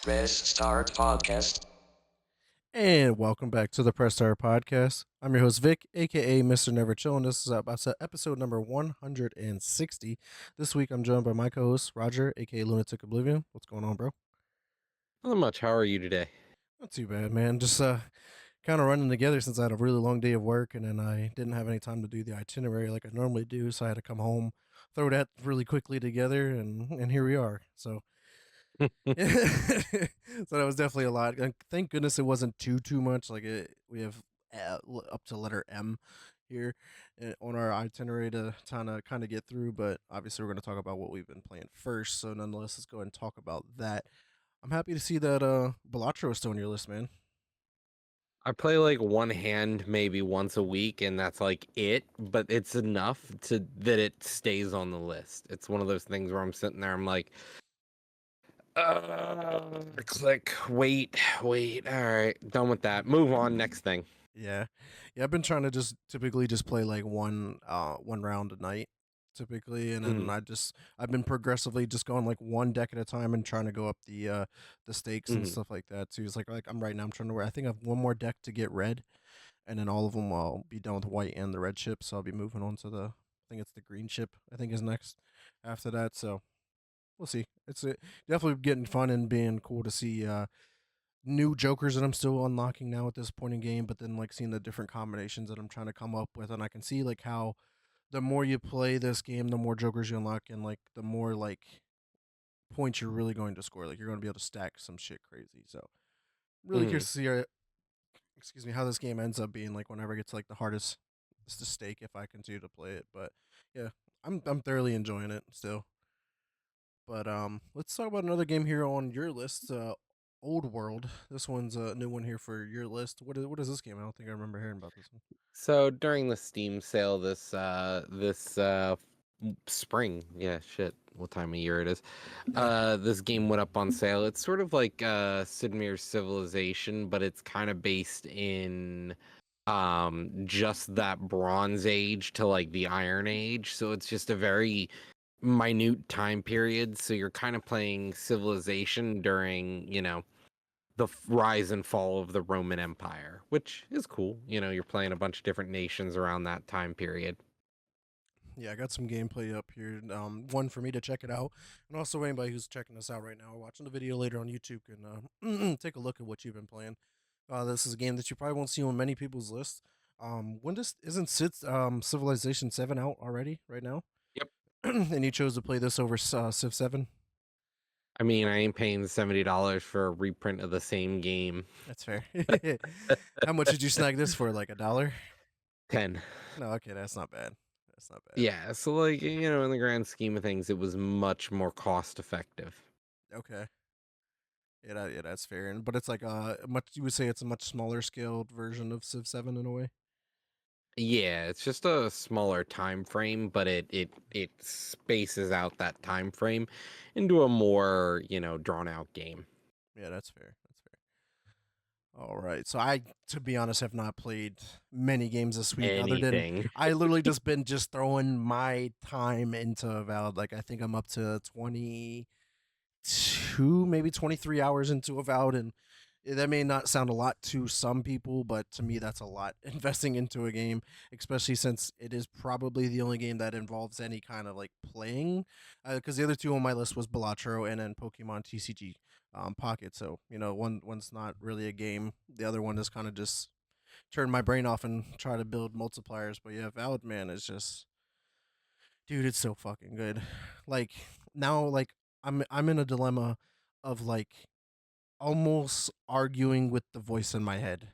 Press Start Podcast. And welcome back to the Press Start Podcast. I'm your host, Vic, aka Mr. Never Chill, and this is about episode number 160. This week I'm joined by my co host, Roger, aka Lunatic Oblivion. What's going on, bro? Not much. How are you today? Not too bad, man. Just kind of running together since I had a really long day of work, and then I didn't have any time to do the itinerary like I normally do, so I had to come home, throw that really quickly together, and here we are. So so that was definitely a lot. And thank goodness it wasn't too much. We have up to letter M here on our itinerary to kind of get through. But obviously, we're going to talk about what we've been playing first. So nonetheless, let's go ahead and talk about that. I'm happy to see that Balatro is still on your list, man. I play like one hand maybe once a week, and that's like it. But it's enough to that it stays on the list. It's one of those things where I'm sitting there, I'm like, click, wait. All right, done with that. Move on. Next thing. Yeah, yeah. I've been trying to just typically just play like one round a night typically, and then Mhm. I've been progressively just going like one deck at a time and trying to go up the stakes and Mhm. stuff like that too. It's like I'm right now I'm trying to I think I have one more deck to get red, and then all of them I'll be done with the white and the red ship. So I'll be moving on to I think it's the green ship. I think is next after that. So we'll see. It's definitely getting fun and being cool to see new jokers that I'm still unlocking now at this point in game, but then like seeing the different combinations that I'm trying to come up with, and I can see like how the more you play this game, the more jokers you unlock, and like the more like points you're really going to score. Like you're going to be able to stack some shit crazy. So really curious Mhm. to see, excuse me, how this game ends up being like whenever it gets like the hardest to stake if I continue to play it. But yeah, I'm thoroughly enjoying it still. But let's talk about another game here on your list. Old World. This one's a new one here for your list. What is this game? I don't think I remember hearing about this one. So during the Steam sale this spring, yeah, shit, what time of year it is? Yeah. This game went up on sale. It's sort of like Sid Meier's Civilization, but it's kind of based in just that Bronze Age to like the Iron Age. So it's just a very minute time period. So you're kind of playing Civilization during, the rise and fall of the Roman Empire, which is cool. You're playing a bunch of different nations around that time period. Yeah, I got some gameplay up here. One for me to check it out, and also anybody who's checking this out right now or watching the video later on YouTube can take a look at what you've been playing. This is a game that you probably won't see on many people's lists. When this isn't Civilization 7 out already right now, Yep. and you chose to play this over Civ 7. I mean, I ain't paying $70 for a reprint of the same game. That's fair. How much did you snag this for? Like $1? 10. No, okay, that's not bad. That's not bad. Yeah, so like, in the grand scheme of things, it was much more cost effective. Okay. Yeah, that's fair. But it's like much you would say it's a much smaller scaled version of Civ 7 in a way. Yeah, it's just a smaller time frame, but it spaces out that time frame into a more, drawn out game. Yeah, that's fair. That's fair. All right. So I, to be honest, have not played many games this week other than Anything. I literally just been just throwing my time into Avowed. Like I think I'm up to 22, maybe 23 hours into Avowed, and that may not sound a lot to some people, but to me that's a lot investing into a game, especially since it is probably the only game that involves any kind of like playing. Because the other two on my list was Balatro and then Pokemon TCG Pocket. So one's not really a game. The other one is kind of just turn my brain off and try to build multipliers. But yeah, Valid Man is just, dude, it's so fucking good. Like now, like I'm in a dilemma of like almost arguing with the voice in my head.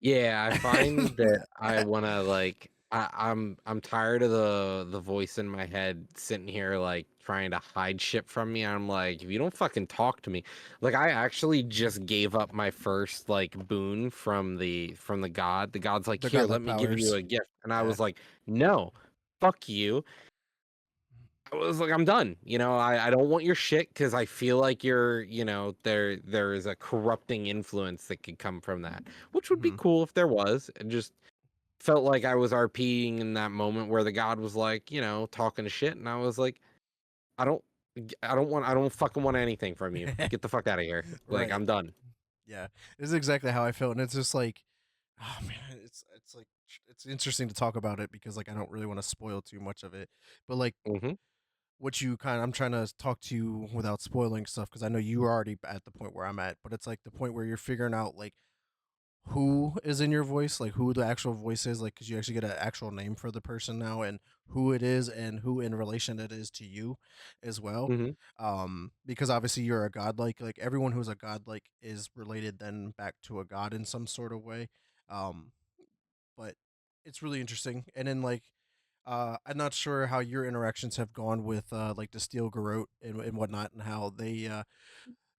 Yeah, I find that I wanna like I'm tired of the voice in my head sitting here like trying to hide shit from me. I'm like, if you don't fucking talk to me, like I actually just gave up my first like boon from the god. The god's like, The here, godlike let me give you powers. a gift, and I Yeah. was like, no, fuck you. I was like, I'm done. I don't want your shit because I feel like there is a corrupting influence that could come from that, which would be Hmm. cool if there was. It just felt like I was RPing in that moment where the god was like, talking to shit, and I was like, I don't I don't fucking want anything from you. Get the fuck out of here. Like, Right. I'm done. Yeah. This is exactly how I felt, and it's just like, oh man, it's like it's interesting to talk about it because like I don't really want to spoil too much of it, but like Hmm. what you kind of I'm trying to talk to you without spoiling stuff because I know you are already at the point where I'm at, but it's like the point where you're figuring out like who is in your voice, like who the actual voice is, like because you actually get an actual name for the person now and who it is and who in relation it is to you as well. Hmm. Because obviously you're a god, like everyone who's a god like is related then back to a god in some sort of way. Um, but it's really interesting. And then like I'm not sure how your interactions have gone with like the Steel Garrote and whatnot, and how they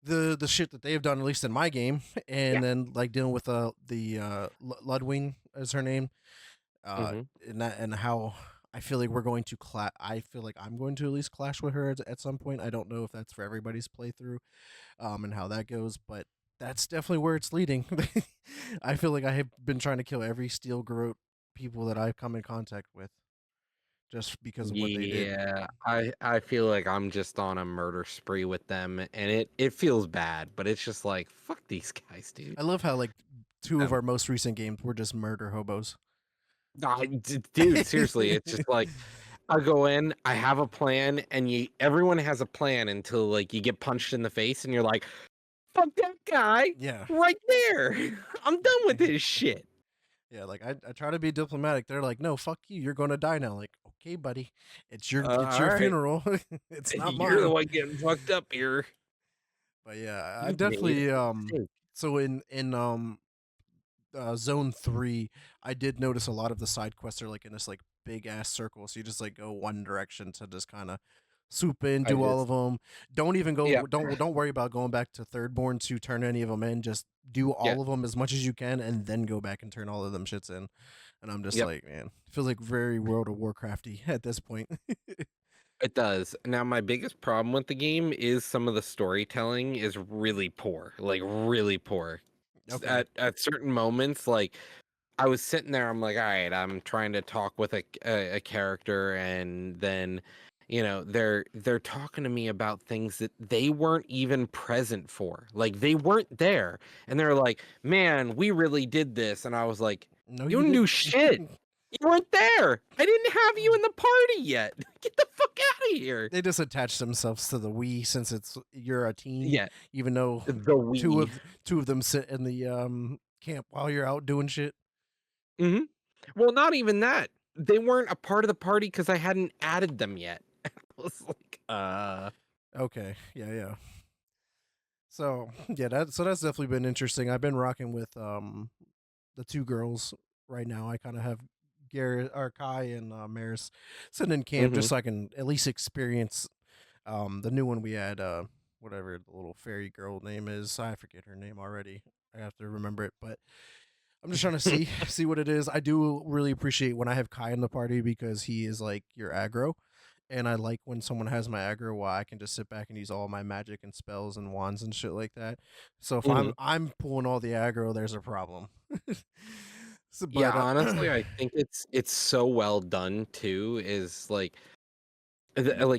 the shit that they've done, at least in my game, Yeah. and then like dealing with the Ludwig is her name, uh, Hmm. and how I feel like we're going to clash. I feel like I'm going to at least clash with her at some point. I don't know if that's for everybody's playthrough, and how that goes, but that's definitely where it's leading. I feel like I have been trying to kill every Steel Garrote people that I've come in contact with just because of what they did. Yeah, I feel like I'm just on a murder spree with them, and it feels bad, but it's just like fuck these guys, dude. I love how like two of Um, our most recent games were just murder hobos. dude, seriously, it's just like I go in, I have a plan, and everyone has a plan until like you get punched in the face, and you're like, fuck that guy Yeah. right there. I'm done with his shit. Yeah, like I try to be diplomatic. They're like, "No, fuck you. You're going to die now." Like, "Okay, buddy. It's All your right, funeral. It's not you're the mine." one getting fucked up here. But yeah, I You made definitely a mistake. so in zone 3, I did notice a lot of the side quests are like in this like big ass circle. So you just like go one direction to just kind of swoop in, I do all just of them. Don't even go. yeah Don't worry about going back to Thirdborn to turn any of them in. Just do yeah all of them as much as you can, and then go back and turn all of them shits in. And I'm just yep. like, man, it feels like very World of Warcrafty at this point. It does. Now, my biggest problem with the game is some of the storytelling is really poor, like really poor. Okay. At certain moments, like I was sitting there, I'm like, all right, I'm trying to talk with a character, and then, they're talking to me about things that they weren't even present for, like they weren't there, and they're like, man, we really did this, and I was like, No, you you knew didn't. shit. You weren't there. I didn't have you in the party yet. Get the fuck out of here. They just attach themselves to the Wii since it's you're a teen, Yeah, even though the two we. of two of them sit in the camp while you're out doing shit. Hmm. Well, not even that. They weren't a part of the party because I hadn't added them yet. I was like, Okay, yeah, yeah. So yeah, that's definitely been interesting. I've been rocking with the two girls right now. I kind of have Garrett or Kai and Maris sitting in camp hmm. just so I can at least experience the new one we had whatever the little fairy girl name is. I forget her name already. I have to remember it, but I'm just trying to see what it is. I do really appreciate when I have Kai in the party because he is like your aggro, and I like when someone has my aggro while I can just sit back and use all my magic and spells and wands and shit like that. So if Hmm. I'm pulling all the aggro, there's a problem. So, Yeah, but honestly, I think it's so well done too. Is like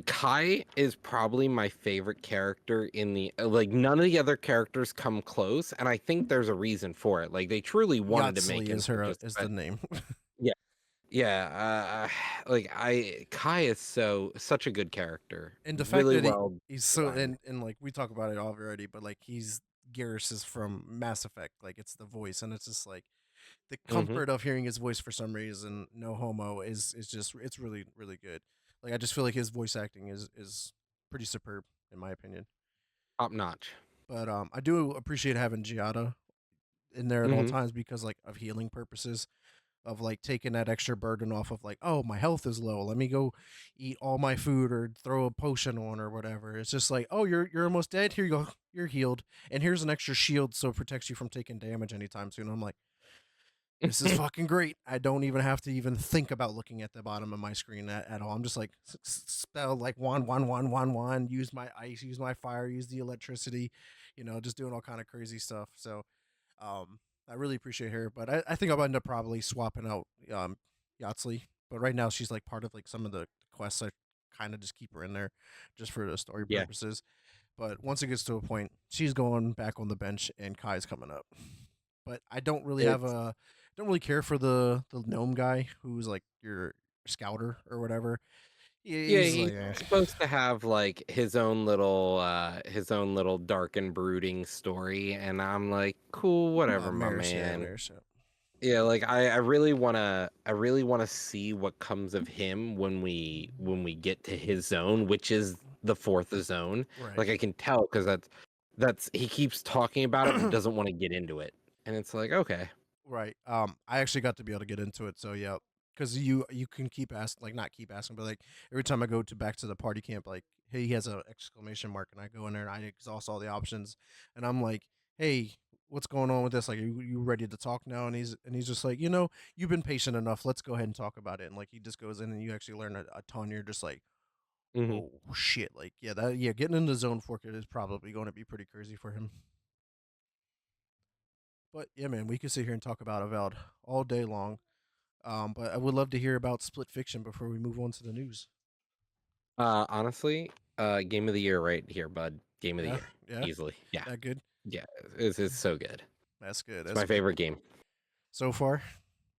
Kai is probably my favorite character in the like none of the other characters come close, and I think there's a reason for it. Like they truly wanted to make Yatsli him is her just is the name. yeah. Yeah, like I Kai is such a good character. And the fact Really that well he's so designed. and like we talk about it already, but like he's Garrus is from Mass Effect, like it's the voice, and it's just like the Hmm. comfort of hearing his voice for some reason, no homo, is just it's really really good. Like I just feel like his voice acting is pretty superb in my opinion. Top notch. But I do appreciate having Giada in there at all Hmm. times because like of healing purposes, of like taking that extra burden off of like, oh, my health is low, let me go eat all my food or throw a potion on or whatever. It's just like, oh, you're almost dead, here you go, you're healed, and here's an extra shield so it protects you from taking damage anytime soon. I'm like, this is fucking great. I don't even have to even think about looking at the bottom of my screen at all. I'm just like spell like one, use my ice, use my fire, use the electricity, just doing all kind of crazy stuff. So I really appreciate her, but I think I'll end up probably swapping out Yatsli. But right now she's like part of like some of the quests I kind of just keep her in there just for the story Yeah. purposes. But once it gets to a point, she's going back on the bench and Kai's coming up. But I don't really It's don't really care for the gnome guy who's like your scouter or whatever. Yeah, He's he's like, supposed to have like his own little dark and brooding story, and I'm like, cool, whatever, my Maris, yeah, man. Maris. Yeah, like I really wanna see what comes of him when we get to his zone, which is the fourth zone. Right. Like I can tell because that's he keeps talking about it but doesn't want to get into it. And it's like, okay. Right. I actually got to be able to get into it, so yeah. Because you can keep asking, like not keep asking, but like every time I go to back to the party camp, like hey, he has a exclamation mark, and I go in there and I exhaust all the options, and I'm like, hey, what's going on with this? Like, you ready to talk now? And he's just like, you've been patient enough. Let's go ahead and talk about it. And like he just goes in and you actually learn a ton. You're just like, Mhm. oh shit, like getting into zone fork is probably going to be pretty crazy for him. But yeah, man, we could sit here and talk about Avowed all day long. But I would love to hear about Split Fiction before we move on to the news. Honestly, game of the year right here, bud. Game of the Yeah, year. yeah, Easily. Yeah. that good. Yeah. It's so good. That's good. It's That's my good. favorite game. So far,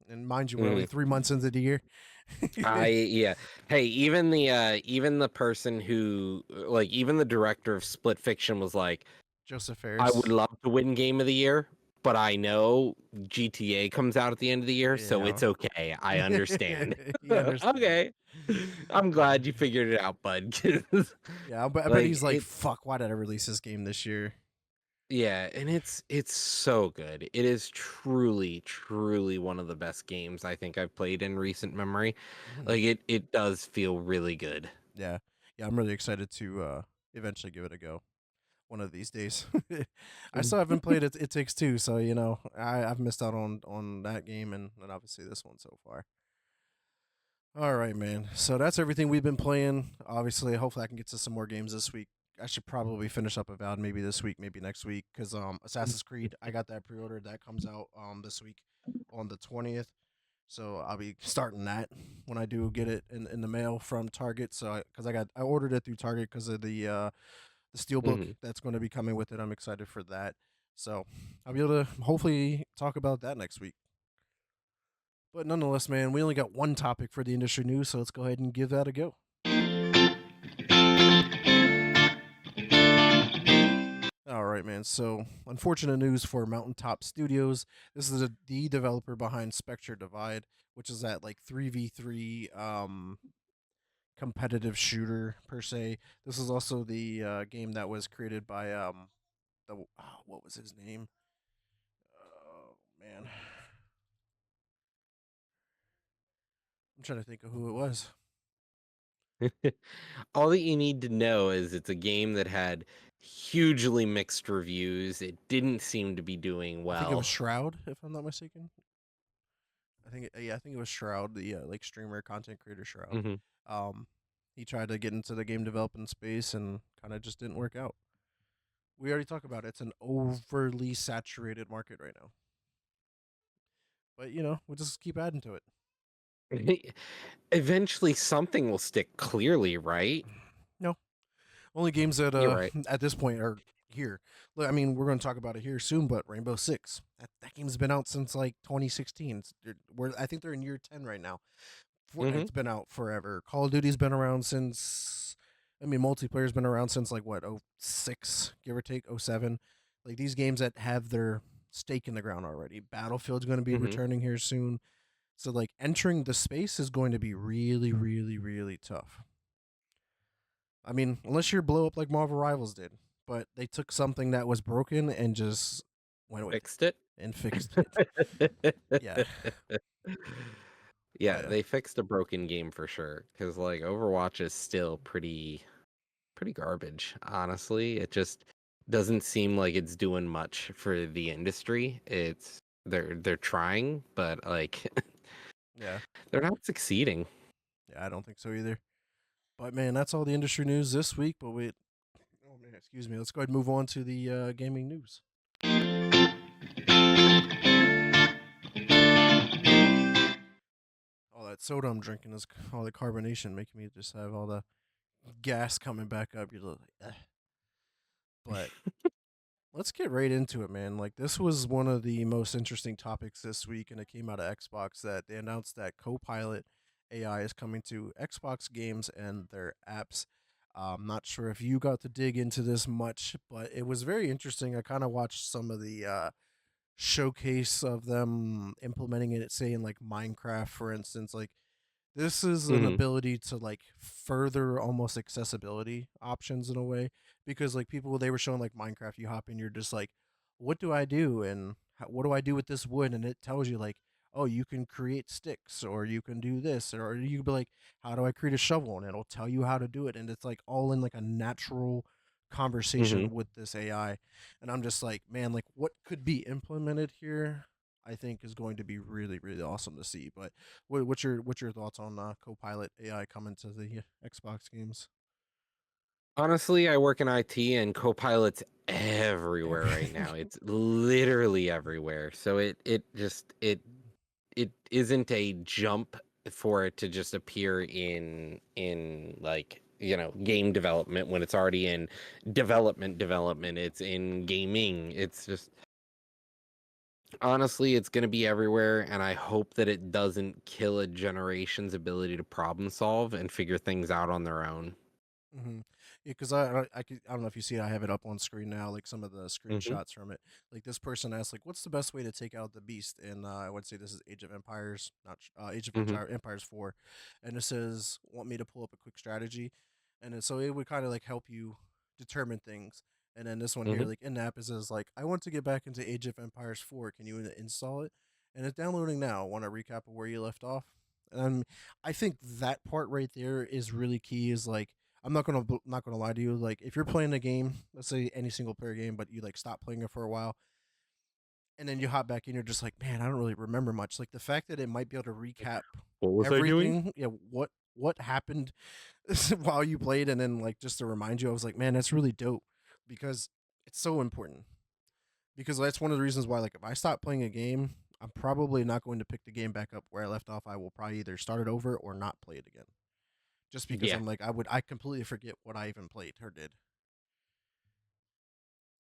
and mind you, we're only Mhm. 3 months into the year. Yeah. Hey, even the person who like even the director of Split Fiction was like, Joseph I would Ferris. love to win Game of the Year, but I know GTA comes out at the end of the year, so Yeah, it's okay. I understand. he understands. Okay. I'm glad you figured it out, bud. 'Cause, Yeah, but I bet like he's like, it "Fuck, why did I release this game this year?" yeah, and it's so good. It is truly one of the best games I think I've played in recent memory. Mhm. Like it does feel really good. Yeah, yeah, I'm really excited to eventually give it a go one of these days. I still haven't played it. It Takes Two, so I've missed out on that game and obviously this one so far. All right, man. So that's everything we've been playing. Obviously, hopefully I can get to some more games this week. I should probably finish up Avowed maybe this week, maybe next week, because Assassin's Creed, I got that pre-ordered. That comes out this week on the 20th. So I'll be starting that when I do get it in the mail from Target. So because I ordered it through Target because of the steelbook Mhm. that's going to be coming with it. I'm excited for that. So I'll be able to hopefully talk about that next week. But nonetheless, man, we only got one topic for the industry news, so let's go ahead and give that a go. All right, man. So, unfortunate news for Mountaintop Studios. This is the developer behind Spectre Divide, which is that like 3v3 competitive shooter per se. This is also the game that was created by what was his name? Oh man, I'm trying to think of who it was. All that you need to know is it's a game that had hugely mixed reviews. It didn't seem to be doing I think it was well. Shroud, if I'm not mistaken. I think it was Shroud, the like streamer content creator Shroud. Mhm. Um, he tried to get into the game development space and kind of just didn't work out. We already talked about it. It's an overly saturated market right now, but we'll just keep adding to it. Eventually something will stick clearly, right? No, only games that You're right. at this point are here. Look, I mean, we're going to talk about it here soon, but Rainbow Six that game's been out since like 2016. I think they're in year 10 right now. Mhm. Fortnite's been out forever. Call of Duty's been around since. I mean, multiplayer's been around since like what 06, give or take 07. Like these games that have their stake in the ground already. Battlefield's going to be Mhm. returning here soon. So like entering the space is going to be really, really, really tough. I mean, unless you blow up like Marvel Rivals did, but they took something that was broken and just went with it Fixed it. and fixed it. Yeah, Yeah, but they fixed a broken game for sure. Cause like Overwatch is still pretty garbage, honestly. It just doesn't seem like it's doing much for the industry. They're trying, but like yeah, they're not succeeding. yeah. I don't think so either. But man, that's all the industry news this week. But wait, oh man, excuse me. Let's go ahead and move on to the gaming news. All that soda I'm drinking is all the carbonation making me just have all the gas coming back up. You're like, but let's get right into it, man. Like this was one of the most interesting topics this week, and it came out of Xbox that they announced that CoPilot AI is coming to Xbox games and their apps. I'm not sure if you got to dig into this much, but it was very interesting. I kind of watched some of the showcase of them implementing it, say in like Minecraft, for instance. Like this is an Hmm. ability to like further almost accessibility options in a way because like people they were showing like Minecraft, you hop in, you're just like, what do I do and what do I do with this wood? And it tells you like, oh, you can create sticks or you can do this or you can be like, how do I create a shovel? And it'll tell you how to do it, and it's like all in like a natural Hmm. conversation with this AI. And I'm just like, man, like what could be implemented here? I think is going to be really, really awesome to see. But what's your thoughts on Copilot AI coming to the Xbox games? Honestly, I work in IT and Copilot's everywhere Every right now. It's literally everywhere. So it isn't a jump for it to just appear in like, game development when it's already in development. It's in gaming. It's just honestly, it's going to be everywhere, and I hope that it doesn't kill a generation's ability to problem solve and figure things out on their own. Mm-hmm. Yeah, because I don't know if you see it, I have it up on screen now, like some of the Hmm. screenshots from it. Like this person asked, like, what's the best way to take out the beast? And I would say this is Age of Empires, not Age of Hmm. Empires 4, and it says, want me to pull up a quick strategy, and then, so it would kind of like help you determine things. And then this one here, Hmm. like in the app, it says like, I want to get back into Age of Empires 4. Can you install it? And it's downloading now. Want a recap of where you left off? And I think that part right there is really key. Is like I'm not gonna lie to you. Like if you're playing a game, let's say any single player game, but you like stop playing it for a while, and then you hop back in, you're just like, man, I don't really remember much. Like the fact that it might be able to Like, recap what was I doing? everything, yeah, what happened while you played, and then like just to remind you, I was like, man, that's really dope because it's so important. Because that's one of the reasons why, like, if I stop playing a game, I'm probably not going to pick the game back up where I left off. I will probably either start it over or not play it again just because Yeah. I'm like I completely forget what I even played or did.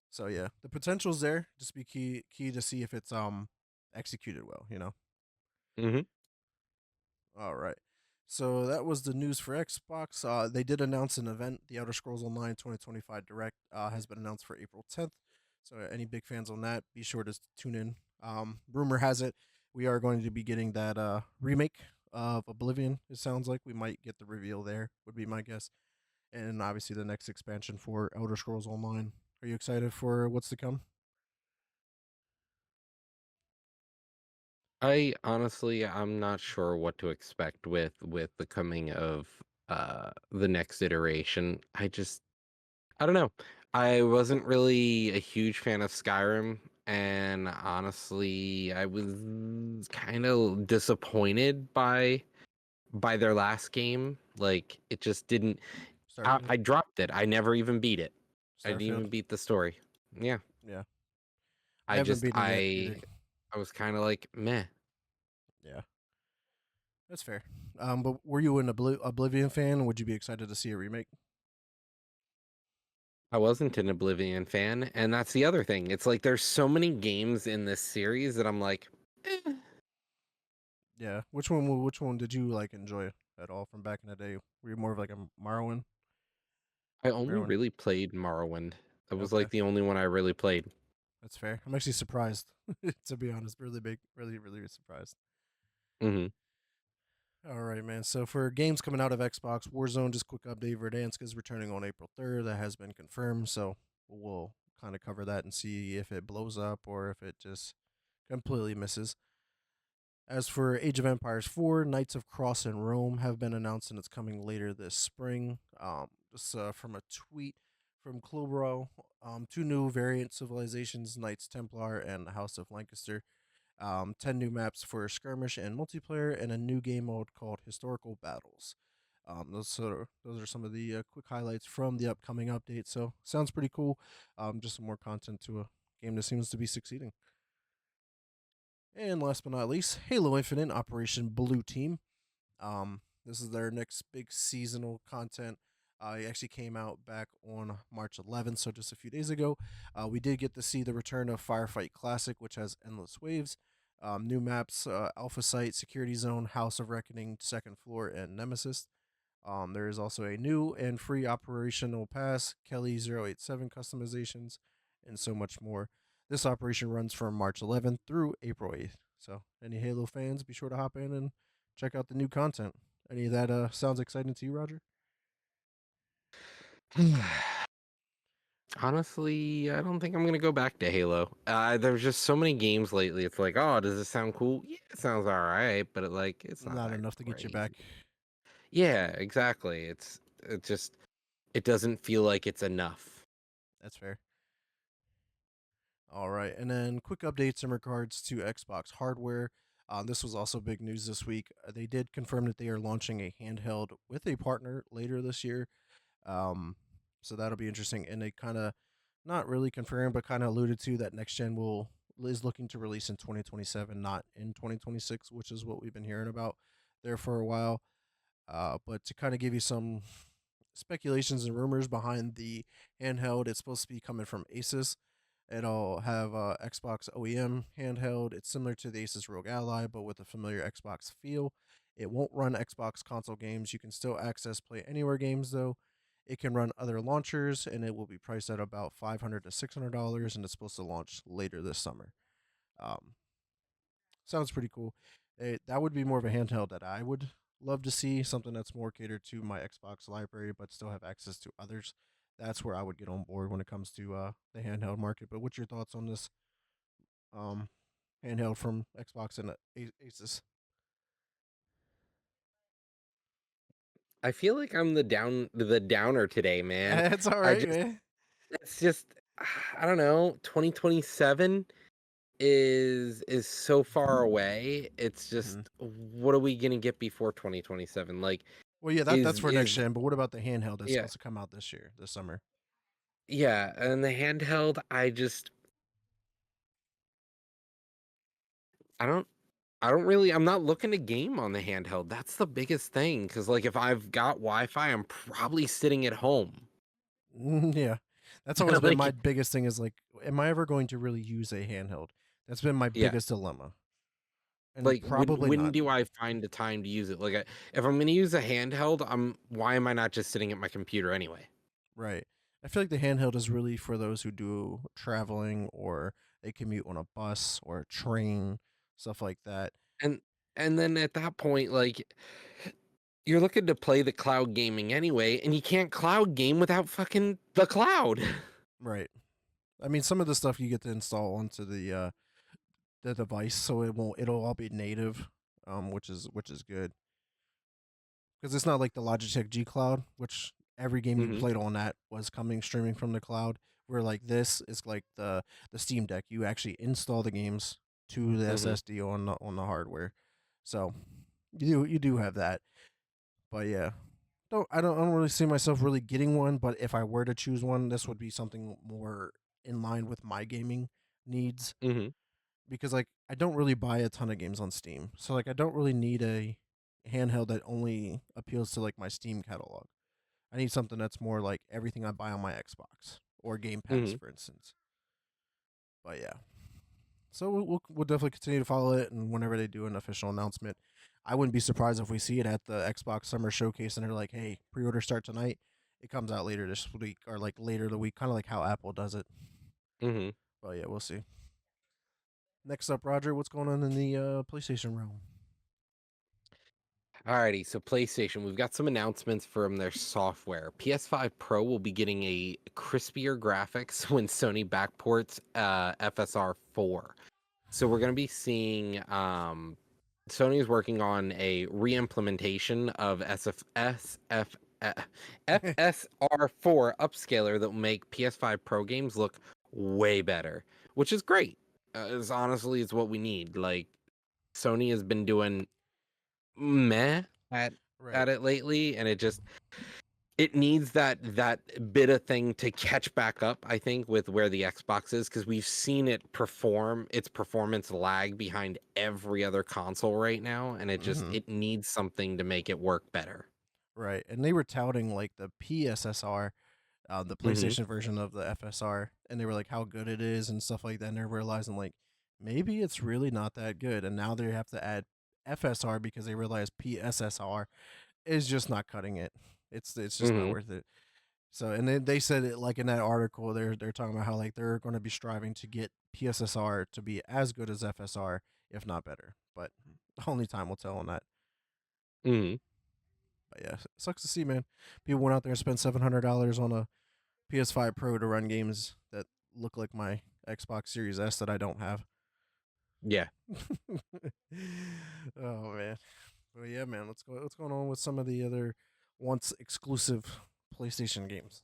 So yeah, the potential's there. Just be key to see if it's executed well. Hmm. All right. So that was the news for Xbox. They did announce an event. The Elder Scrolls Online 2025 Direct has been announced for April 10th. So any big fans on that, be sure to tune in. Rumor has it we are going to be getting that remake of Oblivion. It sounds like we might get the reveal there. Would be my guess. And obviously the next expansion for Elder Scrolls Online. Are you excited for what's to come? I'm not sure what to expect with the coming of the next iteration. I don't know. I wasn't really a huge fan of Skyrim, and honestly, I was kind of disappointed by their last game. Like it just didn't. Starfield. I dropped it. I never even beat it. I didn't Starfield. even beat the story. Yeah. Yeah. I I haven't just beaten it yet either. I was kind of like meh. Yeah. That's fair. But were you an Oblivion fan? Would you be excited to see a remake? I wasn't an Oblivion fan, and that's the other thing. It's like there's so many games in this series that I'm like, eh. Yeah. Which one did you like enjoy at all from back in the day? Were you more of like a Morrowind? I only Morrowind. really played Morrowind. That was Okay, like the only one I really played. that's fair. I'm actually surprised, to be honest. Really big, really, really surprised. Hmm. All right, man. So for games coming out of Xbox, Warzone, just quick update. Verdansk is returning on April 3rd. That has been confirmed. So we'll kind of cover that and see if it blows up or if it just completely misses. As for Age of Empires 4, Knights of Cross and Rome have been announced and it's coming later this spring. Just from a tweet from Clobro, two new variant civilizations, Knights Templar and the House of Lancaster. 10 new maps for skirmish and multiplayer, and a new game mode called Historical Battles. Those are some of the quick highlights from the upcoming update. So sounds pretty cool. Just some more content to a game that seems to be succeeding. And last but not least, Halo Infinite Operation Blue Team. This is their next big seasonal content. It actually came out back on March 11th, so just a few days ago. We did get to see the return of Firefight Classic, which has endless waves, new maps, Alpha Site, Security Zone, House of Reckoning, Second Floor, and Nemesis. There is also a new and free operational pass, Kelly 087 customizations, and so much more. This operation runs from March 11th through April 8th. So, any Halo fans, be sure to hop in and check out the new content. Any of that sounds exciting to you, Roger? Honestly, I don't think I'm gonna go back to Halo. There's just so many games lately. It's like, oh, does this sound cool? Yeah, it sounds all right, but it's not Not that enough to get you back. crazy. Yeah, exactly. It just it doesn't feel like it's enough. That's fair. All right, and then quick updates in regards to Xbox hardware. This was also big news this week. They did confirm that they are launching a handheld with a partner later this year. Um, so that'll be interesting. And they kind of not really confirmed, but kind of alluded to that next gen will is looking to release in 2027, not in 2026, which is what we've been hearing about there for a while. But to kind of give you some speculations and rumors behind the handheld, it's supposed to be coming from Asus. It'll have Xbox OEM handheld. It's similar to the Asus ROG Ally, but with a familiar Xbox feel. It won't run Xbox console games. You can still access Play Anywhere games though. It can run other launchers, and it will be priced at about $500 to $600, and it's supposed to launch later this summer. Um, Sounds pretty cool. That would be more of a handheld that I would love to see, something that's more catered to my Xbox library, but still have access to others. That's where I would get on board when it comes to the handheld market. But what's your thoughts on this um, handheld from Xbox and Asus? I feel like I'm the downer today, man. It's all I right, just man. it's just I don't know. 2027 is so far away. It's just Hmm. what are we gonna get before 2027? Like Well, yeah, that's for next is gen. But what about the handheld that's yeah, supposed to come out this year, this summer? yeah, and the handheld, I don't I'm not looking to game on the handheld. That's the biggest thing cuz like if I've got Wi-Fi, I'm probably sitting at home. Yeah, that's always been my Like biggest thing. Is like, am I ever going to really use a handheld? That's been my yeah. biggest dilemma, and Like probably when not. do I find the time to use it? Like if I'm going to use a handheld, why am I not just sitting at my computer anyway? Right. I feel like the handheld is really for those who do traveling or they commute on a bus or a train, stuff like that. And then at that point like you're looking to play the cloud gaming anyway, and you can't cloud game without fucking the cloud. Right. I mean, some of the stuff you get to install onto the device, so it'll all be native, which is good because it's not like the Logitech G Cloud, which every game you Hmm. played on that was coming streaming from the cloud. Where like this is like the Steam Deck, you actually install the games to the Hmm. SSD on the hardware, so you do have that. But yeah, I don't really see myself really getting one. But if I were to choose one, this would be something more in line with my gaming needs Hmm. because like I don't really buy a ton of games on Steam, so like I don't really need a handheld that only appeals to like my Steam catalog. I need something that's more like everything I buy on my Xbox or Game Pass, Hmm. for instance. But yeah, so we'll definitely continue to follow it, and whenever they do an official announcement, I wouldn't be surprised if we see it at the Xbox Summer Showcase, and they're like, "Hey, pre-order start tonight." It comes out later this week or like later the week, kind of like how Apple does it. Hmm. But yeah, we'll see. Next up, Roger, what's going on in the PlayStation realm? Alrighty, so PlayStation, we've got some announcements from their software. PS5 Pro will be getting a crispier graphics when Sony backports FSR 4. So we're going to be seeing Sony is working on a re-implementation of FSR4 upscaler that will make PS5 Pro games look way better, which is great. Is honestly is what we need. Like Sony has been doing meh at Right. it lately, and it needs that bit of thing to catch back up, I think, with where the Xbox is, because we've seen it perform its performance lag behind every other console right now, and Hmm. it needs something to make it work better. Right, and they were touting like the PSSR, the Mm-hmm. PlayStation version of the FSR, and they were like how good it is and stuff like that. And they're realizing like maybe it's really not that good, and now they have to add FSR because they realize PSSR is just not cutting it. It's just not Mm-hmm. worth it. So, and then they said it like in that article, they're talking about how like they're going to be striving to get PSSR to be as good as FSR, if not better. But only time will tell on that. Mm-hmm. But yeah, it sucks to see, man. People went out there and spent $700 on a PS5 Pro to run games that look like my Xbox Series S that I don't have. Yeah. Oh man. But yeah, man. Let's go. What's going on with some of the other once exclusive PlayStation games?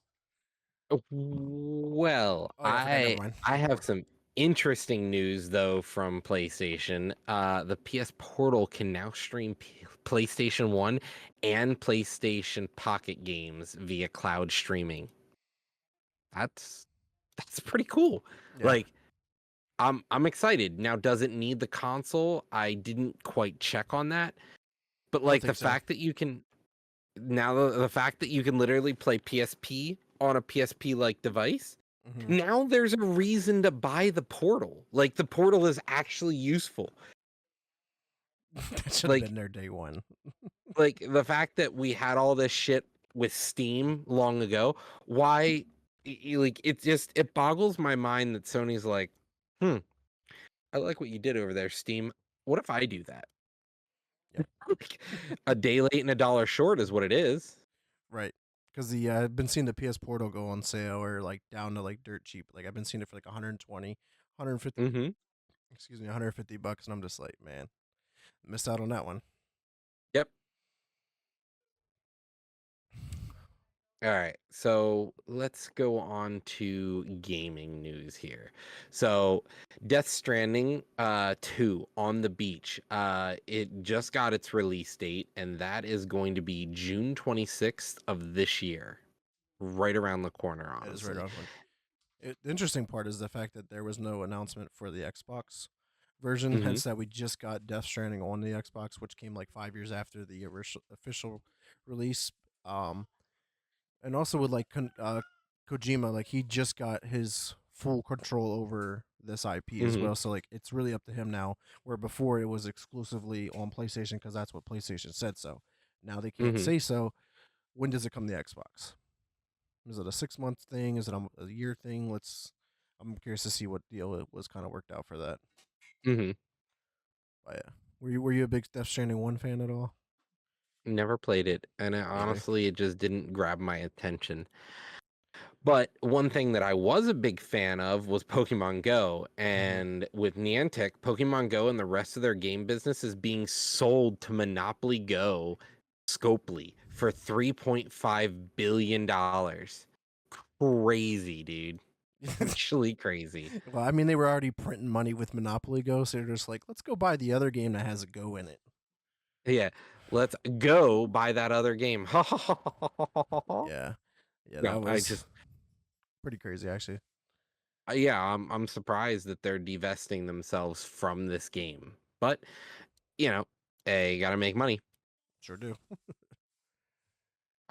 Well, Oh yeah, I forgot. Never I mind. I have some interesting news though from PlayStation. The PS Portal can now stream PlayStation 1 and PlayStation Pocket games via cloud streaming. That's that's pretty cool. Yeah, Like I'm excited. Now, does it need the console? I didn't quite check on that. But I don't like the think so. fact that you can now the fact that you can literally play PSP on a PSP like device. Hmm. Now there's a reason to buy the Portal. Like the Portal is actually useful. That should have Like been there day one. like the fact that we had all this shit with Steam long ago. Why like it just it boggles my mind that Sony's like, "Hmm, I like what you did over there, Steam. What if I do that?" Yep. Like, a day late and a dollar short is what it is. Right. Because the I've been seeing the PS Portal go on sale or like down to like dirt cheap. Like I've been seeing it for like 120, 150. Mm-hmm. Excuse me, $150, and I'm just like, man, missed out on that one. Yep. All right, so let's go on to gaming news here. So, Death Stranding 2 on the beach. It just got its release date, and that is going to be June 26th of this year. Right around the corner, That is right honestly. on one. The interesting part is the fact that there was no announcement for the Xbox version, Mm-hmm. hence that we just got Death Stranding on the Xbox, which came like 5 years after the official release. Um, and also with like Kojima, like he just got his full control over this IP as Mm-hmm. well. So like it's really up to him now. Where before it was exclusively on PlayStation because that's what PlayStation said so. Now they can't Mm-hmm. say so. When does it come to Xbox? Is it a 6 month thing? Is it a year thing? I'm curious to see what deal it was kind of worked out for that. Mm-hmm. But yeah, were you a big Death Stranding 1 fan at all? Never played it, and Neither. honestly, it just didn't grab my attention. But one thing that I was a big fan of was Pokemon Go. Hmm. And with Niantic, Pokemon Go and the rest of their game business is being sold to Monopoly Go Scopely for $3.5 billion. Crazy, dude. Actually crazy. Well, I mean, they were already printing money with Monopoly Go, so they're just like, let's go buy the other game that has a Go in it. Yeah, let's go buy that other game. Yeah, yeah, No, that I was just pretty crazy, actually. yeah, I'm surprised that they're divesting themselves from this game. But you know, hey, you gotta make money. Sure do.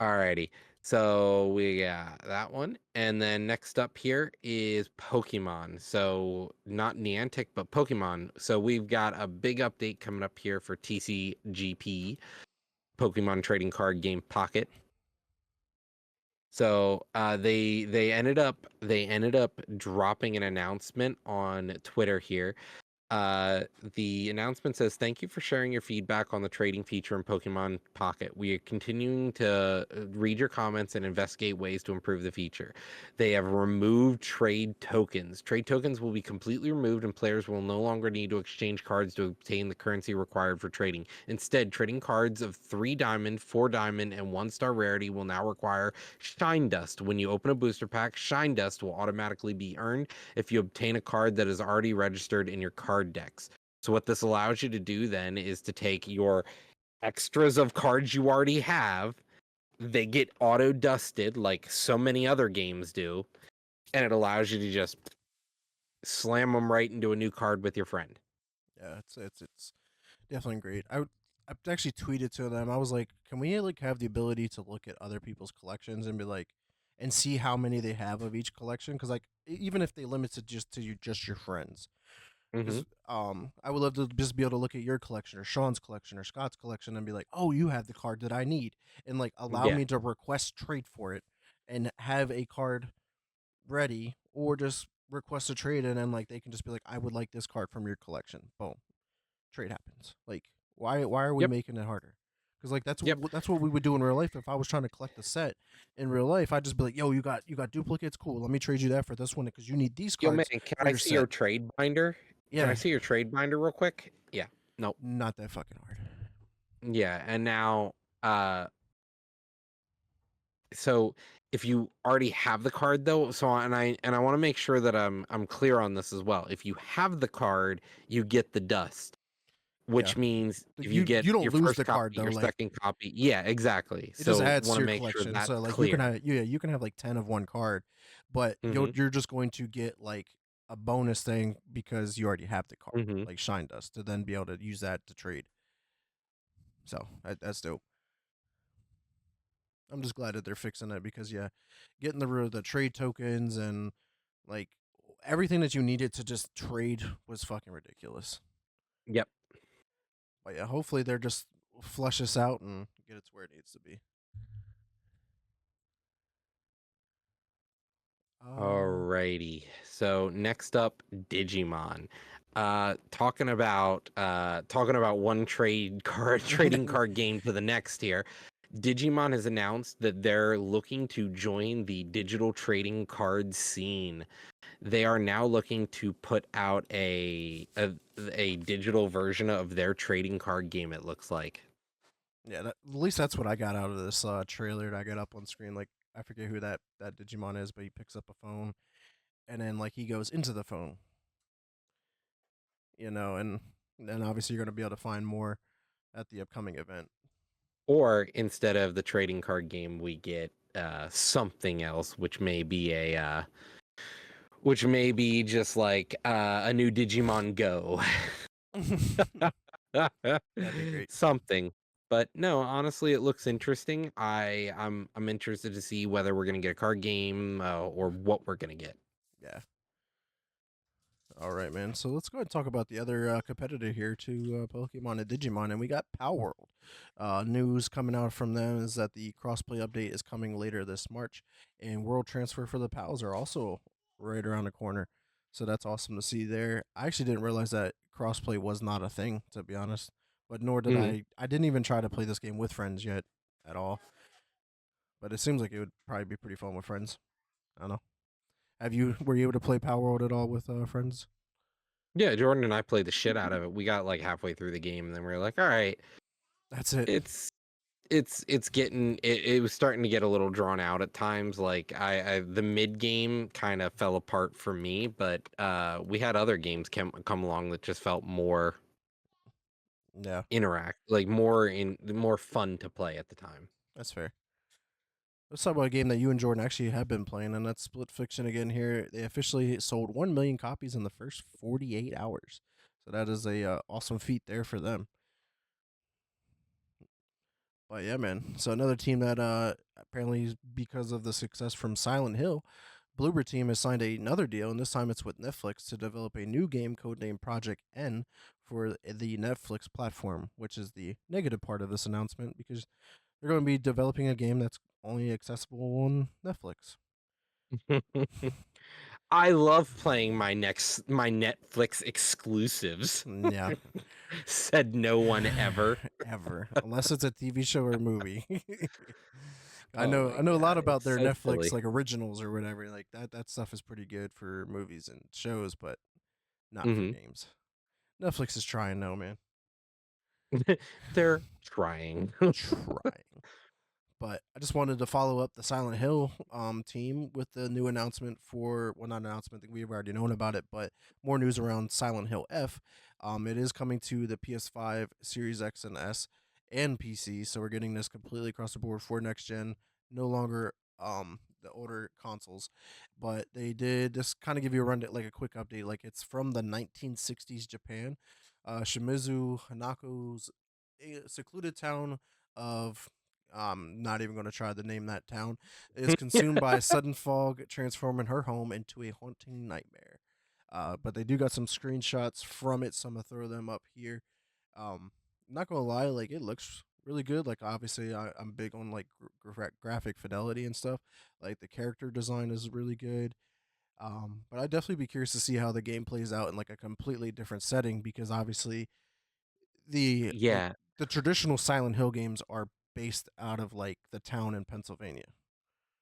Alrighty. So we got that one. And then next up here is Pokemon. So not Niantic, but Pokemon. So we've got a big update coming up here for TCGP, Pokemon Trading Card Game Pocket. So they ended up dropping an announcement on Twitter here. The announcement says, "Thank you for sharing your feedback on the trading feature in Pokemon Pocket. We are continuing to read your comments and investigate ways to improve the feature. They have removed trade tokens. Trade tokens will be completely removed, and players will no longer need to exchange cards to obtain the currency required for trading. Instead, trading cards of 3 diamond, 4 diamond, and 1 star rarity will now require Shine Dust. When you open a booster pack, Shine Dust will automatically be earned if you obtain a card that is already registered in your card decks. So what this allows you to do then is to take your extras of cards you already have, they get auto dusted like so many other games do, and it allows you to just slam them right into a new card with your friend." Yeah, it's definitely great. I actually tweeted to them. I was like, "Can we like have the ability to look at other people's collections and be like, and see how many they have of each collection? Because like, even if they limit it just to you, just your friends, Mm-hmm. because I would love to just be able to look at your collection or Sean's collection or Scott's collection and be like, oh, you have the card that I need, and like allow Yeah. me to request trade for it and have a card ready, or just request a trade and then like they can just be like, I would like this card from your collection. Boom, trade happens. Like, why are we Yep. making it harder? Because like Yep. that's what we would do in real life. If I was trying to collect a set in real life, I'd just be like, yo, you got duplicates, cool. Let me trade you that for this one because you need these Yo, man, cards can for I your see set. your trade binder? Can I Yeah, see your trade binder real quick? Yeah. Nope. not that fucking hard. Yeah. And now, uh, so if you already have the card though, and I want to make sure that I'm clear on this as well. If you have the card, you get the dust, Yeah, which means like if you get you don't your lose first the copy, card though. your Like second copy, yeah, exactly. it just So adds want to to your make sure collection. that's So like clear. you can have like 10 of one card, but Mm-hmm. you're just going to get like a bonus thing because you already have the card, Mm-hmm. like Shine Dust, to then be able to use that to trade. So that's dope. I'm just glad that they're fixing it because yeah, getting the trade tokens and like everything that you needed to just trade was fucking ridiculous. Yep. But yeah, hopefully they're just flush this out and get it to where it needs to be. Uh, Alrighty. So next up, Digimon. Talking about one trade card trading card game to the next here. Digimon has announced that they're looking to join the digital trading card scene. They are now looking to put out a digital version of their trading card game, it looks like. Yeah, at least that's what I got out of this trailer that I got up on screen. Like I forget who that Digimon is, but he picks up a phone and then like he goes into the phone, and then obviously you're gonna be able to find more at the upcoming event. Or instead of the trading card game, we get something else, which may be just like a new Digimon Go. That'd be great. Something. But no, honestly, it looks interesting. I'm interested to see whether we're gonna get a card game or what we're gonna get. Yeah. All right, man. So let's go ahead and talk about the other competitor here to Pokemon and Digimon, and we got Palworld. News coming out from them is that the crossplay update is coming later this March, and World Transfer for the Pals are also right around the corner. So that's awesome to see there. I actually didn't realize that crossplay was not a thing, to be honest. But nor did Mhm. I. I didn't even try to play this game with friends yet at all. But it seems like it would probably be pretty fun with friends. I don't know. Were you able to play Palworld at all with friends? Yeah, Jordan and I played the shit out of it. We got like halfway through the game, and then we were like, "All right, That's it. it's it's getting it was starting to get a little drawn out at times. Like I the mid game kind of fell apart for me, but we had other games come along that just felt more Yeah. like more fun to play at the time. That's fair. Let's talk about a game that you and Jordan actually have been playing, and that's Split Fiction again here. They officially sold 1 million copies in the first 48 hours. So that is a awesome feat there for them. But yeah, man. So another team that apparently because of the success from Silent Hill, Bloober team has signed another deal, and this time it's with Netflix to develop a new game codenamed Project N for the Netflix platform, which is the negative part of this announcement because they're going to be developing a game that's only accessible on Netflix. I love playing my Netflix exclusives. Yeah, Said no one ever. ever, unless it's a TV show or movie. Oh my I know a lot god, about it's their so Netflix silly. like originals or whatever. Like that stuff is pretty good for movies and shows, but not for Hmm. games. Netflix is trying though, man. They're trying. Trying. But I just wanted to follow up the Silent Hill team with the new announcement for well not announcement, I think we've already known about it, but more news around Silent Hill F. It is coming to the PS5, Series X and S, and PC. So we're getting this completely across the board for next gen. No longer the older consoles. But they did just kind of give you a run like a quick update. Like it's from the 1960s Japan. Shimizu Hanako's a secluded town of not even going to try to name that town is consumed by a sudden fog, transforming her home into a haunting nightmare. But they do got some screenshots from it, so I'm gonna throw them up here. Not gonna lie, like it looks really good. Like obviously, I'm big on like graphic fidelity and stuff. Like the character design is really good. But I'd definitely be curious to see how the game plays out in like a completely different setting because obviously the Yeah, the traditional Silent Hill games are based out of like the town in Pennsylvania.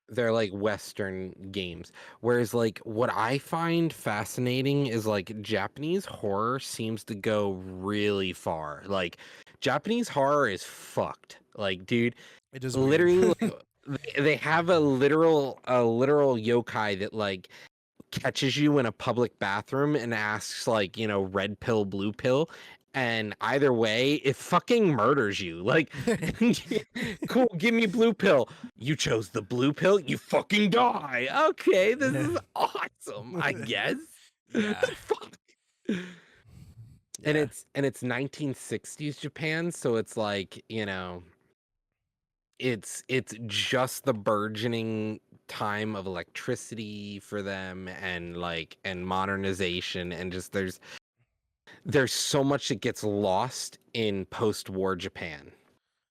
they're like Western games. Whereas, like, what I find fascinating is like Japanese horror seems to go really far. Like, Japanese horror is fucked. Like, dude, It is weird. literally, like, they have a literal yokai that like catches you in a public bathroom and asks like, red pill, blue pill, and either way, it fucking murders you. Like, cool, give me blue pill. You chose the blue pill, you fucking die. Okay, this Yeah. is awesome, I guess. Yeah. Fuck. And Yeah. it's 1960s Japan, so it's like, it's just the burgeoning time of electricity for them, and like and modernization, and just there's so much that gets lost in post-war Japan.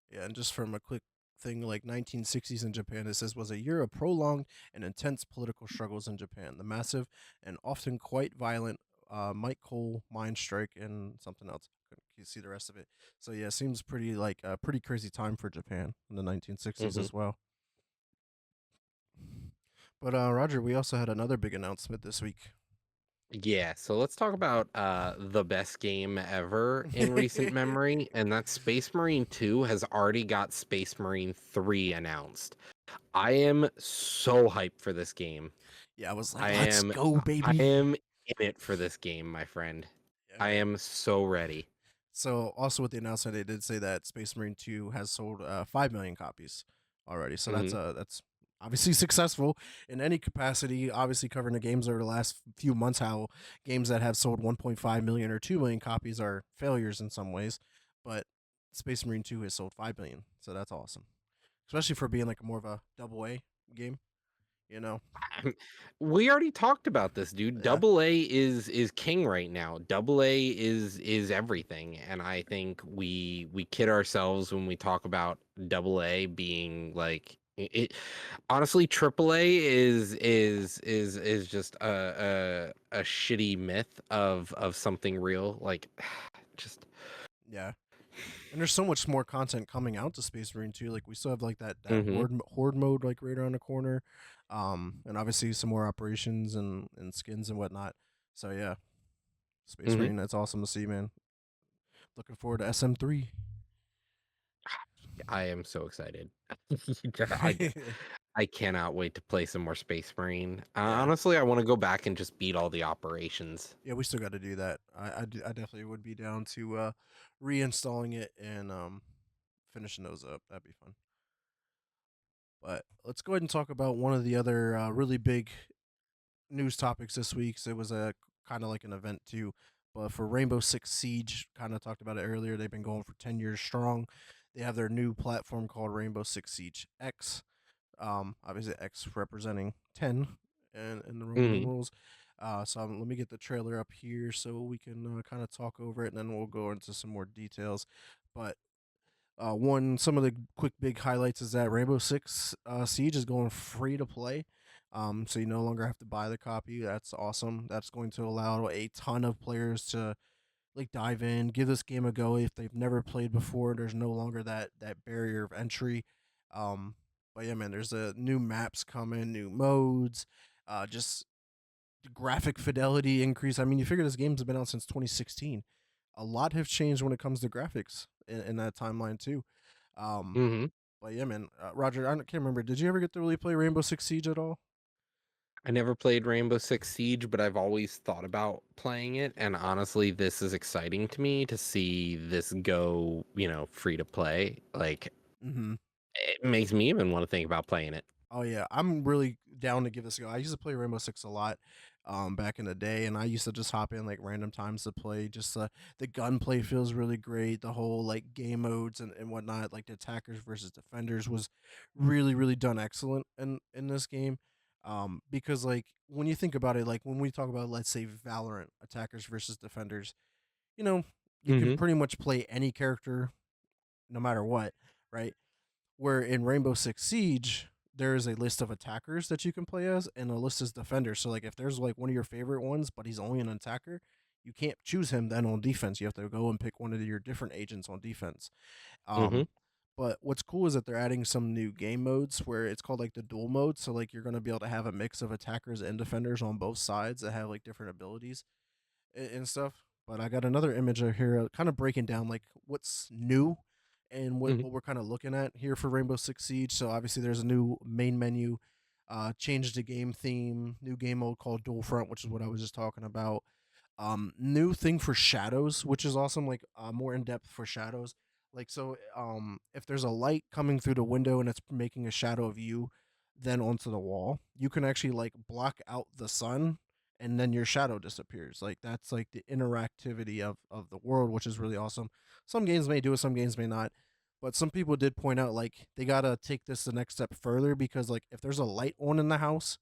Yeah, and just from a quick thing, like 1960s in Japan, it says was a year of prolonged and intense political struggles in Japan. The massive and often quite violent Mike Cole mine strike and something else. You see the rest of it. So yeah, it seems pretty like a pretty crazy time for Japan in the 1960s Hmm. as well. But Roger, we also had another big announcement this week. Yeah, so let's talk about the best game ever in recent memory, and that's Space Marine 2 has already got Space Marine 3 announced. I am so hyped for this game. Yeah, I was like, I let's am go, I baby. am in it for this game, my friend. Yeah, I man. am so ready. So also with the announcement, they did say that Space Marine 2 has sold 5 million copies already. So Hmm. that's obviously successful in any capacity. Obviously, covering the games over the last few months, how games that have sold 1.5 million or 2 million copies are failures in some ways, but Space Marine 2 has sold 5 million. So that's awesome, especially for being like more of a double A game. You know, We already talked about this, dude. yeah. Double A is king right now. Double A is everything, and I think we kid ourselves when we talk about Double A being like it. Honestly, Triple A is just a shitty myth of something real. Like, just. Yeah, and there's so much more content coming out to Space Marine 2. Like we still have like that Hmm. horde mode like right around the corner, and obviously some more operations and skins and whatnot. So yeah, Space Hmm. Marine, that's awesome to see, man. Looking forward to SM3. I am so excited. I I cannot wait to play some more Space Marine. Yeah, Honestly, I want to go back and just beat all the operations. yeah, we still got to do that. I definitely would be down to reinstalling it and finishing those up. That'd be fun. But let's go ahead and talk about one of the other really big news topics this week. So it was a kind of like an event too. But for Rainbow Six Siege, kind of talked about it earlier. They've been going for 10 years strong. They have their new platform called Rainbow Six Siege X. Obviously X representing 10 in the Roman Hmm. numerals. Let me get the trailer up here so we can kind of talk over it, and then we'll go into some more details. But some of the quick big highlights is that Rainbow Six Siege is going free to play. So you no longer have to buy the copy. That's awesome. That's going to allow a ton of players to like dive in, give this game a go if they've never played before. There's no longer that barrier of entry. Um, but yeah, man, there's a new maps coming, new modes, just graphic fidelity increase. I mean, you figure this game's been out since 2016. A lot have changed when it comes to graphics in that timeline too. Um, Hmm. but yeah, man, Roger, I can't remember. Did you ever get to really play Rainbow Six Siege at all? I never played Rainbow Six Siege, but I've always thought about playing it. And honestly, this is exciting to me to see this go, free to play. Like, Mm-hmm. it makes me even want to think about playing it. Oh yeah, I'm really down to give this a go. I used to play Rainbow Six a lot. back in the day, and I used to just hop in like random times to play. Just the gunplay feels really great. The whole like game modes and whatnot, like the attackers versus defenders, was really done excellent in this game. Because like when you think about it, like when we talk about, let's say, Valorant attackers versus defenders, you know, you can Hmm. pretty much play any character no matter what, right? Where in Rainbow Six Siege, there is a list of attackers that you can play as, and a list is defenders. So like if there's like one of your favorite ones, but he's only an attacker, you can't choose him then on defense. You have to go and pick one of your different agents on defense. Hmm. Um, but what's cool is that they're adding some new game modes where it's called like the dual mode. So like you're gonna be able to have a mix of attackers and defenders on both sides that have like different abilities and stuff. But I got another image of here, kind of breaking down like what's new and Hmm. what we're kind of looking at here for Rainbow Six Siege. So obviously there's a new main menu, changed the game theme, new game mode called Dual Front, which is what I was just talking about. New thing for shadows, which is awesome, like more in depth for shadows. Like so, if there's a light coming through the window and it's making a shadow of you, then onto the wall, you can actually like block out the sun, and then your shadow disappears. Like that's like the interactivity of the world, which is really awesome. Some games may do it, some games may not. But some people did point out like they gotta take this the next step further, because like if there's a light on in the house,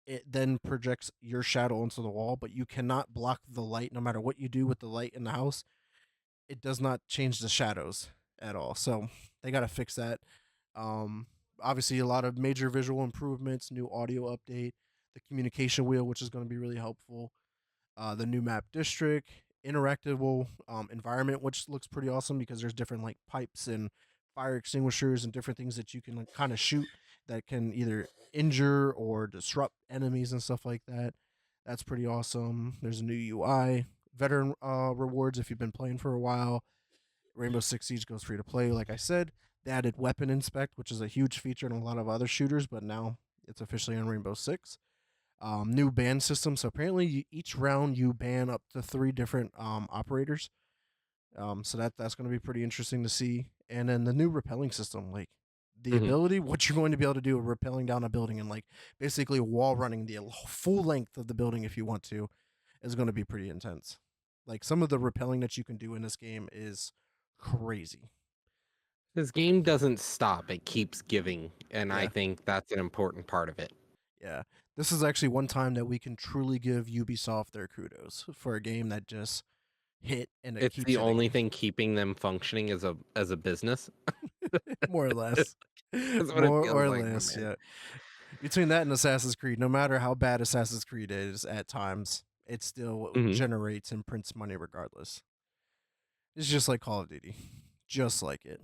it then projects your shadow onto the wall, but you cannot block the light no matter what you do with the light in the house. It does not change the shadows at all. So they got to fix that. Um, Obviously, a lot of major visual improvements, new audio update, the communication wheel, which is going to be really helpful, the new map district, interactable environment, which looks pretty awesome because there's different like pipes and fire extinguishers and different things that you can like, kind of shoot that can either injure or disrupt enemies and stuff like that. That's pretty awesome. There's a new UI, veteran rewards if you've been playing for a while. Rainbow Six Siege goes free to play, like I said. They added weapon inspect, which is a huge feature in a lot of other shooters, but now it's officially on Rainbow Six. New ban system. So apparently, each round you ban up to three different operators. So that's going to be pretty interesting to see. And then the new repelling system, like the Hmm. ability, what you're going to be able to do, repelling down a building and like basically wall running the full length of the building if you want to, is going to be pretty intense. Like some of the repelling that you can do in this game is crazy. This game doesn't stop; it keeps giving, and I Yeah, think that's an important part of it. yeah. This is actually one time that we can truly give Ubisoft their kudos for a game that just hit and it It's keeps the only hitting. thing keeping them functioning as a business. More or less. That's what it More feels or like, my less, man. yeah. Between that and Assassin's Creed, no matter how bad Assassin's Creed is at times, it still Hmm. generates and prints money regardless. It's just like Call of Duty. Just like it.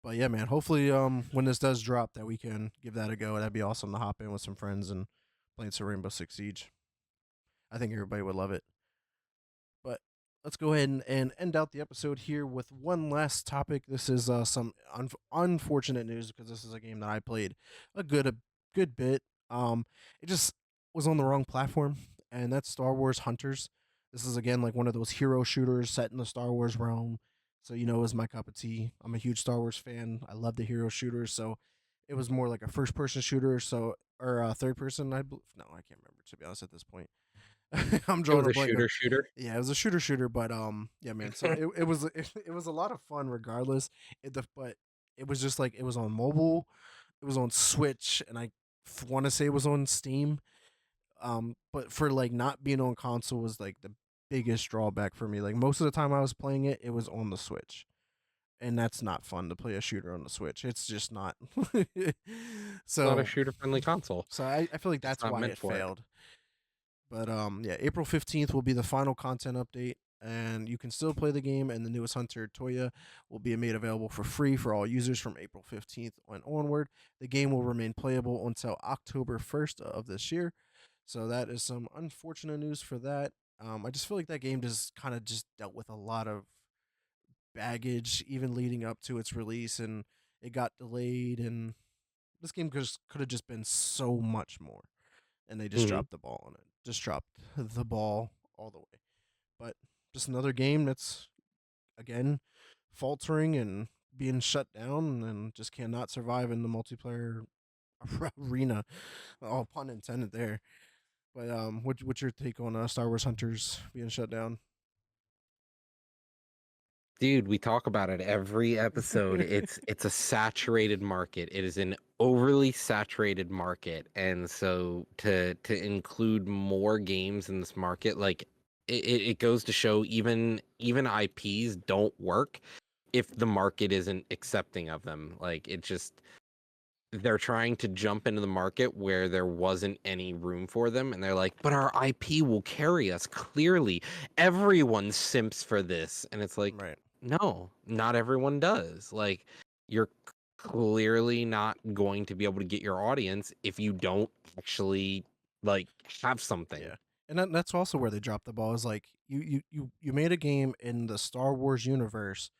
But yeah, man, hopefully when this does drop that we can give that a go. That'd be awesome to hop in with some friends and play some Rainbow Six Siege. I think everybody would love it. But let's go ahead and end out the episode here with one last topic. This is some unfortunate news because this is a game that I played a good bit. It just was on the wrong platform, and that's Star Wars Hunters. This is again like one of those hero shooters set in the Star Wars realm. So you know, it was my cup of tea. I'm a huge Star Wars fan. I love the hero shooters. So it was more like a first person shooter. So or third person. No, I can't remember to be honest at this point. I'm It drawing was a a blank. shooter. Yeah, it was a shooter, but yeah, man. So it was it was a lot of fun regardless. But it was just like it was on mobile, it was on Switch, and I want to say it was on Steam. But for like not being on console was like the biggest drawback for me. Like most of the time I was playing it, it was on the Switch, and that's not fun to play a shooter on the Switch. It's just not. It's not a so shooter-friendly console. I feel like It's that's not why meant it for it. failed. But yeah, April 15th will be the final content update, and you can still play the game. And the newest Hunter Toya will be made available for free for all users from April 15th and onward. The game will remain playable until October 1st of this year. So that is some unfortunate news for that. I just feel like that game just kind of just dealt with a lot of baggage, even leading up to its release, and it got delayed. And this game could have just been so much more, and they just Hmm. dropped the ball on it. Just dropped the ball all the way. But just another game that's again faltering and being shut down and just cannot survive in the multiplayer arena. Oh, pun intended there. But what's your take on Star Wars Hunters being shut down? Dude, we talk about it every episode. It's a saturated market. It is an overly saturated market. And so to include more games in this market, like it goes to show even IPs don't work if the market isn't accepting of them. Like it just they're trying to jump into the market where there wasn't any room for them, and they're like, but our IP will carry us. Clearly everyone simps for this, and it's like, Right. no, not everyone does. Like, you're clearly not going to be able to get your audience if you don't actually like have something. Yeah. And that's also where they dropped the ball. Is like you made a game in the Star Wars universe,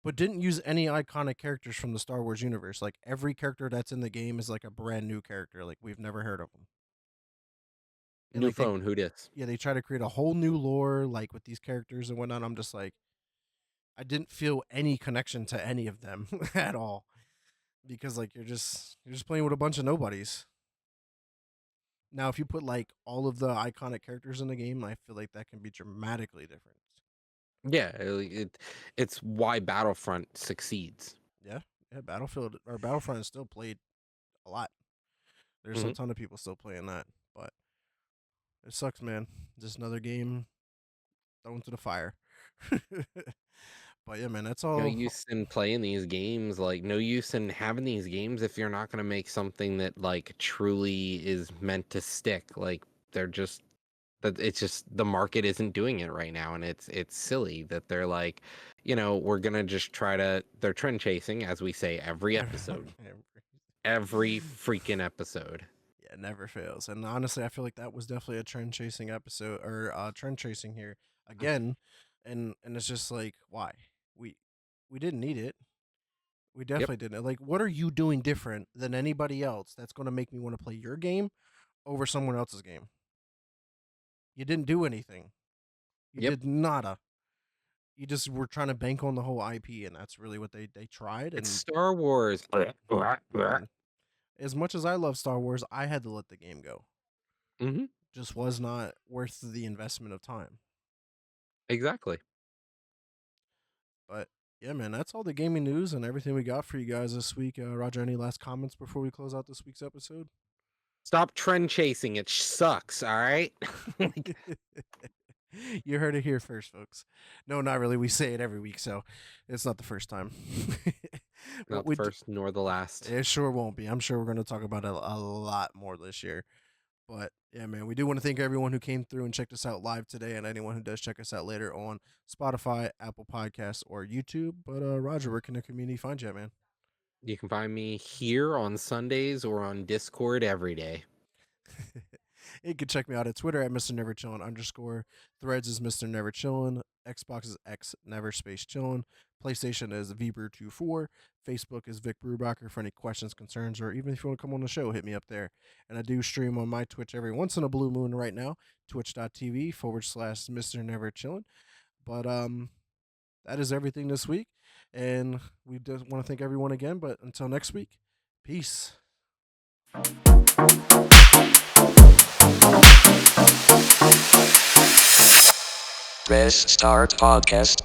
but didn't use any iconic characters from the Star Wars universe. Like every character that's in the game is like a brand new character. Like we've never heard of them. And New like phone, who dis? yeah, they try to create a whole new lore like with these characters and whatnot. I'm just like, I didn't feel any connection to any of them at all because like you're just playing with a bunch of nobodies. Now, if you put like all of the iconic characters in the game, I feel like that can be dramatically different. Yeah, it's why Battlefront succeeds. Yeah, yeah. Battlefield or Battlefront is still played a lot. There's a Mhm. ton of people still playing that, but it sucks, man. Just another game thrown to the fire. But yeah, man, that's No all. use in playing these games, like no use in having these games if you're not going to make something that like truly is meant to stick. Like they're just that it's just the market isn't doing it right now, and it's silly that they're like, we're going to just try to they're trend chasing, as we say every episode. Every freaking episode. Yeah, it never fails. And honestly, I feel like that was definitely a trend chasing episode or trend chasing here again. And it's just like, why? We we didn't need it. We Yep. definitely didn't. Like, what are you doing different than anybody else that's going to make me want to play your game over someone else's game? You didn't do anything. You Yep. did nada. You just were trying to bank on the whole IP, and that's really what they tried. It's And Star Wars. man, as much as I love Star Wars, I had to let the game go. Hmm. Just was not worth the investment of time. Exactly. But yeah, man, that's all the gaming news and everything we got for you guys this week. Roger, any last comments before we close out this week's episode? Stop trend chasing. It sucks, all right? You heard it here first, folks. No, not really. We say it every week, so it's not the first time. What Not the first nor the last. it sure won't be. I'm sure we're going to talk about it a lot more this year. But yeah, man, we do want to thank everyone who came through and checked us out live today, and anyone who does check us out later on Spotify, Apple Podcasts, or YouTube. But Roger, where can the community find you at, man? You can find me here on Sundays or on Discord every day. You can check me out at Twitter at Mr. Never Chillin _ Threads is Mr. Never Chillin. Xbox is X Never Space Chillin. PlayStation is VBrew24. Facebook is Vic Brubacher for any questions, concerns, or even if you want to come on the show, hit me up there. And I do stream on my Twitch every once in a blue moon right now, twitch.tv/Mr. Never Chillin. But that is everything this week. And we just want to thank everyone again. But until next week, peace. Restart podcast.